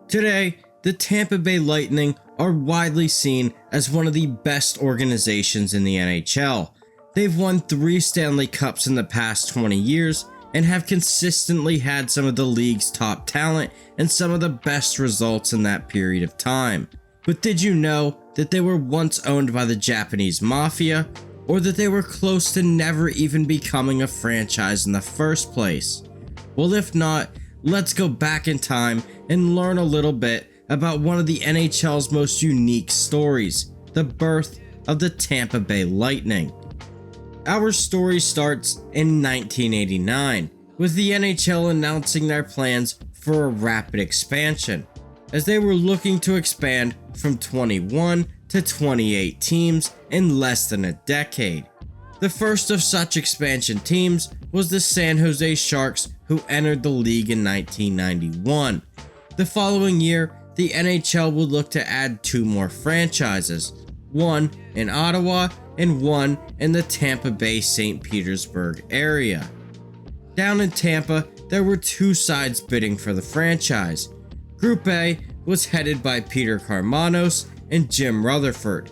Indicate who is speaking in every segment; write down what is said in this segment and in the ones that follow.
Speaker 1: Today, the Tampa Bay Lightning are widely seen as one of the best organizations in the NHL. They've won 3 Stanley Cups in the past 20 years and have consistently had some of the league's top talent and some of the best results in that period of time. But did you know that they were once owned by the Japanese mafia, or that they were close to never even becoming a franchise in the first place? Well, if not, let's go back in time and learn a little bit about one of the NHL's most unique stories, the birth of the Tampa Bay Lightning. Our story starts in 1989, with the NHL announcing their plans for a rapid expansion, as they were looking to expand from 21 to 28 teams in less than a decade. The first of such expansion teams was the San Jose Sharks, who entered the league in 1991. The following year, the NHL would look to add 2 more franchises, one in Ottawa and one in the Tampa Bay St. Petersburg area. Down in Tampa, there were 2 sides bidding for the franchise. Group A was headed by Peter Karmanos and Jim Rutherford.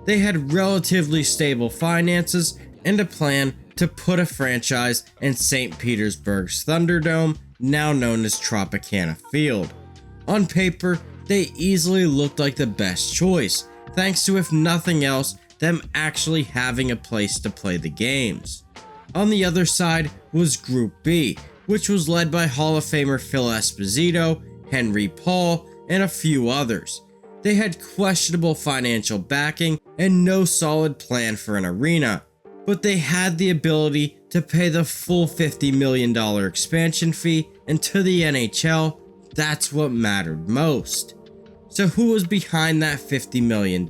Speaker 1: They had relatively stable finances and a plan to put a franchise in St. Petersburg's Thunderdome, now known as Tropicana Field. On paper, they easily looked like the best choice, thanks to, if nothing else, them actually having a place to play the games. On the other side was Group B, which was led by Hall of Famer Phil Esposito, Henry Paul, and a few others. They had questionable financial backing and no solid plan for an arena, but they had the ability to pay the full $50 million expansion fee, and to the NHL, that's what mattered most. So who was behind that $50 million?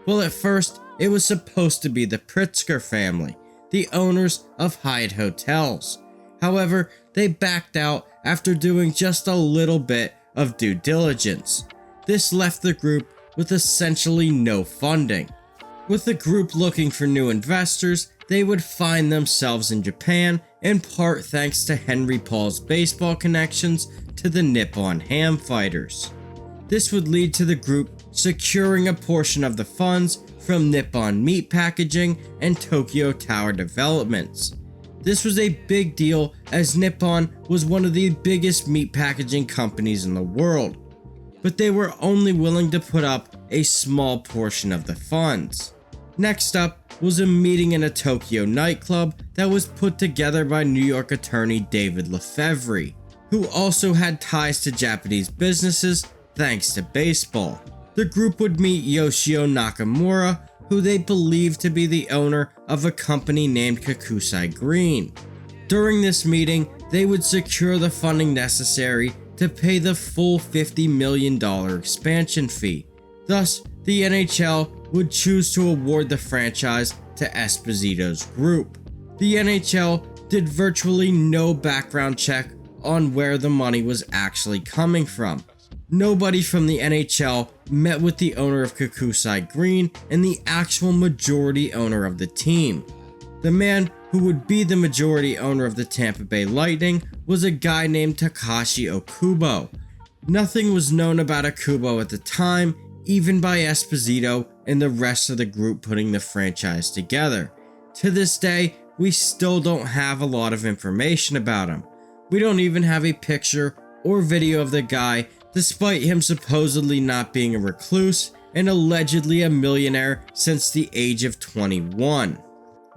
Speaker 1: Well, at first, it was supposed to be the Pritzker family, the owners of Hyatt Hotels. However, they backed out after doing just a little bit of due diligence. This left the group with essentially no funding. With the group looking for new investors, they would find themselves in Japan, in part thanks to Henry Paul's baseball connections to the Nippon Ham Fighters. This would lead to the group securing a portion of the funds from Nippon Meat Packaging and Tokyo Tower Developments. This was a big deal, as Nippon was one of the biggest meat packaging companies in the world, but they were only willing to put up a small portion of the funds. Next up was a meeting in a Tokyo nightclub that was put together by New York attorney David Lefevre, who also had ties to Japanese businesses thanks to baseball. The group would meet Yoshio Nakamura, who they believed to be the owner of a company named Kakusai Green. During this meeting, they would secure the funding necessary to pay the full $50 million expansion fee. Thus, the NHL would choose to award the franchise to Esposito's group. The NHL did virtually no background check on where the money was actually coming from. Nobody from the NHL met with the owner of Kakusai Green and the actual majority owner of the team. The man who would be the majority owner of the Tampa Bay Lightning was a guy named Takashi Okubo. Nothing was known about Okubo at the time, even by Esposito and the rest of the group putting the franchise together. To this day, we still don't have a lot of information about him. We don't even have a picture or video of the guy, despite him supposedly not being a recluse and allegedly a millionaire since the age of 21.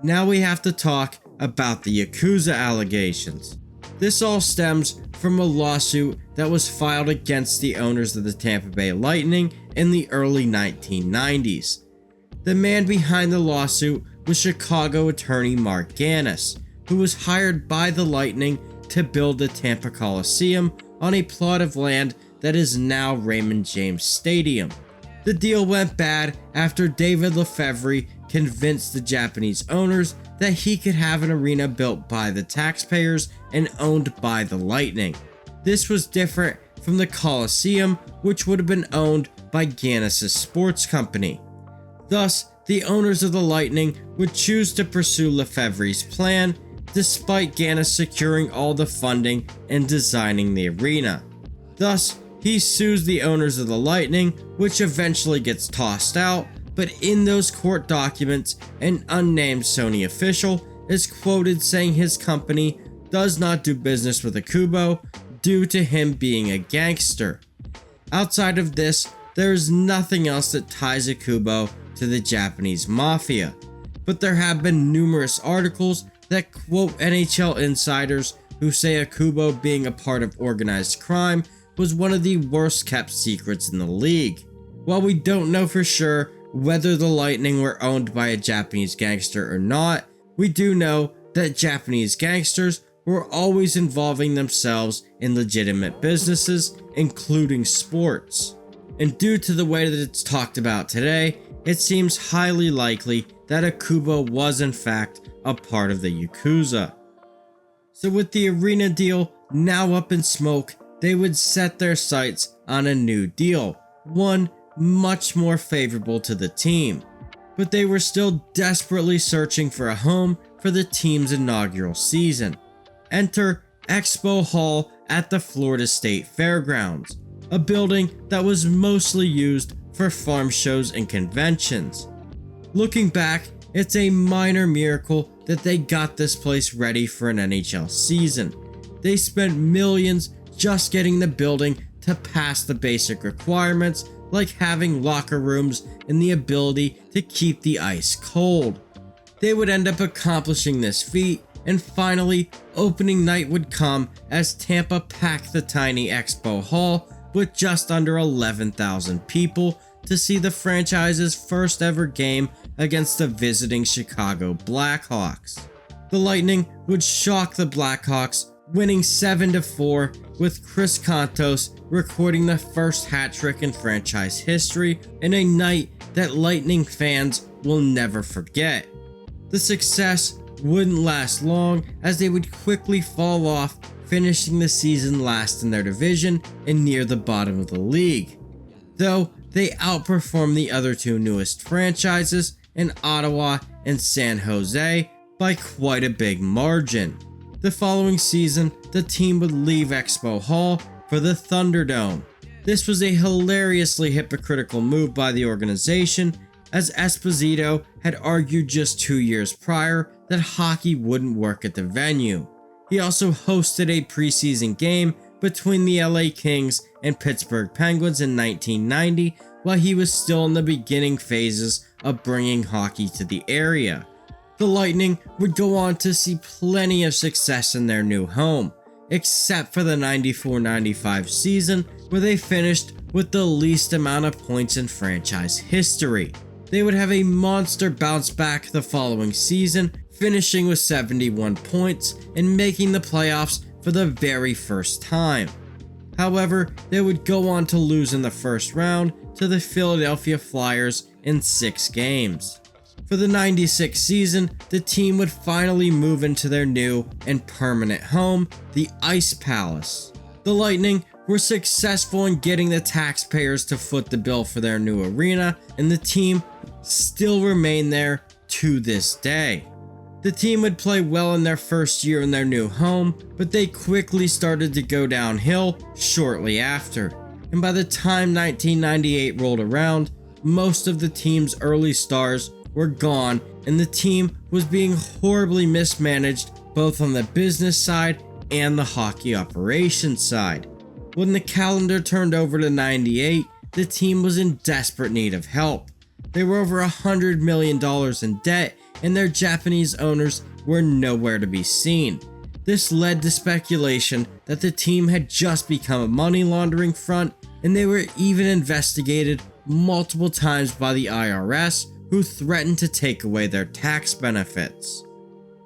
Speaker 1: Now we have to talk about the Yakuza allegations. This all stems from a lawsuit that was filed against the owners of the Tampa Bay Lightning in the early 1990s. The man behind the lawsuit was Chicago attorney Mark Gannis, who was hired by the Lightning to build the Tampa Coliseum on a plot of land that is now Raymond James Stadium. The deal went bad after David Lefevre convinced the Japanese owners that he could have an arena built by the taxpayers and owned by the Lightning. This was different from the Coliseum, which would have been owned by Gannis' sports company. Thus, the owners of the Lightning would choose to pursue Lefevre's plan, despite Gannis securing all the funding and designing the arena. Thus, He sues the owners of the Lightning, which eventually gets tossed out, but in those court documents, an unnamed Sony official is quoted saying his company does not do business with Akubo due to him being a gangster. Outside of this, there is nothing else that ties Akubo to the Japanese mafia, but there have been numerous articles that quote NHL insiders who say Akubo being a part of organized crime was one of the worst kept secrets in the league. While we don't know for sure whether the Lightning were owned by a Japanese gangster or not, we do know that Japanese gangsters were always involving themselves in legitimate businesses, including sports. And due to the way that it's talked about today, it seems highly likely that Akubo was in fact a part of the Yakuza. So with the arena deal now up in smoke, they would set their sights on a new deal, one much more favorable to the team. But they were still desperately searching for a home for the team's inaugural season. Enter Expo Hall at the Florida State Fairgrounds, a building that was mostly used for farm shows and conventions. Looking back, it's a minor miracle that they got this place ready for an NHL season. They spent millions just getting the building to pass the basic requirements like having locker rooms and the ability to keep the ice cold. They would end up accomplishing this feat, and finally opening night would come as Tampa packed the tiny Expo Hall with just under 11,000 people to see the franchise's first ever game against the visiting Chicago Blackhawks. The Lightning would shock the Blackhawks, winning 7-4, with Chris Kontos recording the first hat trick in franchise history in a night that Lightning fans will never forget. The success wouldn't last long, as they would quickly fall off, finishing the season last in their division and near the bottom of the league. Though they outperformed the other two newest franchises in Ottawa and San Jose by quite a big margin. The following season, the team would leave Expo Hall for the Thunderdome. This was a hilariously hypocritical move by the organization, as Esposito had argued just 2 years prior that hockey wouldn't work at the venue. He also hosted a preseason game between the LA Kings and Pittsburgh Penguins in 1990 while he was still in the beginning phases of bringing hockey to the area. The Lightning would go on to see plenty of success in their new home, except for the 94-95 season where they finished with the least amount of points in franchise history. They would have a monster bounce back the following season, finishing with 71 points and making the playoffs for the very first time. However, they would go on to lose in the first round to the Philadelphia Flyers in 6 games. For the 96 season, the team would finally move into their new and permanent home, the Ice Palace. The Lightning were successful in getting the taxpayers to foot the bill for their new arena, and the team still remained there to this day. The team would play well in their first year in their new home, but they quickly started to go downhill shortly after. And by the time 1998 rolled around, most of the team's early stars were gone, and the team was being horribly mismanaged both on the business side and the hockey operations side. When the calendar turned over to 98, the team was in desperate need of help. They were over $100 million in debt, and their Japanese owners were nowhere to be seen. This led to speculation that the team had just become a money laundering front, and they were even investigated multiple times by the IRS, who threatened to take away their tax benefits.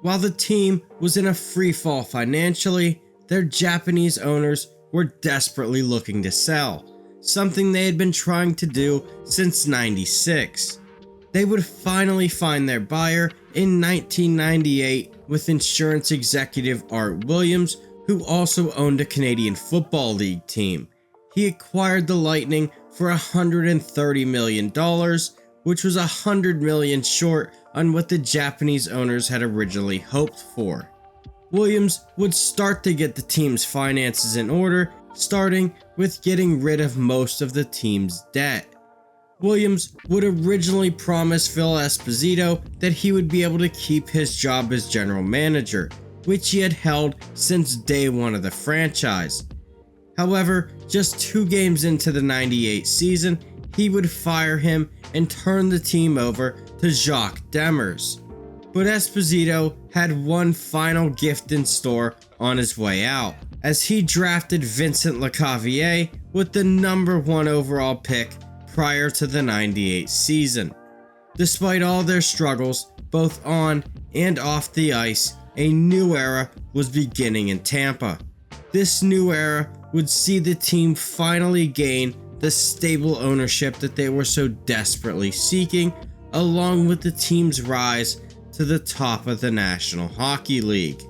Speaker 1: While the team was in a free fall financially, their Japanese owners were desperately looking to sell, something they had been trying to do since '96. They would finally find their buyer in 1998 with insurance executive Art Williams, who also owned a Canadian Football League team. He acquired the Lightning for $130 million, which was $100 million short on what the Japanese owners had originally hoped for. Williams would start to get the team's finances in order, starting with getting rid of most of the team's debt. Williams would originally promise Phil Esposito that he would be able to keep his job as general manager, which he had held since day one of the franchise. However, just 2 games into the '98 season, he would fire him and turn the team over to Jacques Demers. But Esposito had one final gift in store on his way out, as he drafted Vincent Lecavalier with the #1 overall pick prior to the '98 season. Despite all their struggles, both on and off the ice, a new era was beginning in Tampa. This new era would see the team finally gain the stable ownership that they were so desperately seeking, along with the team's rise to the top of the National Hockey League.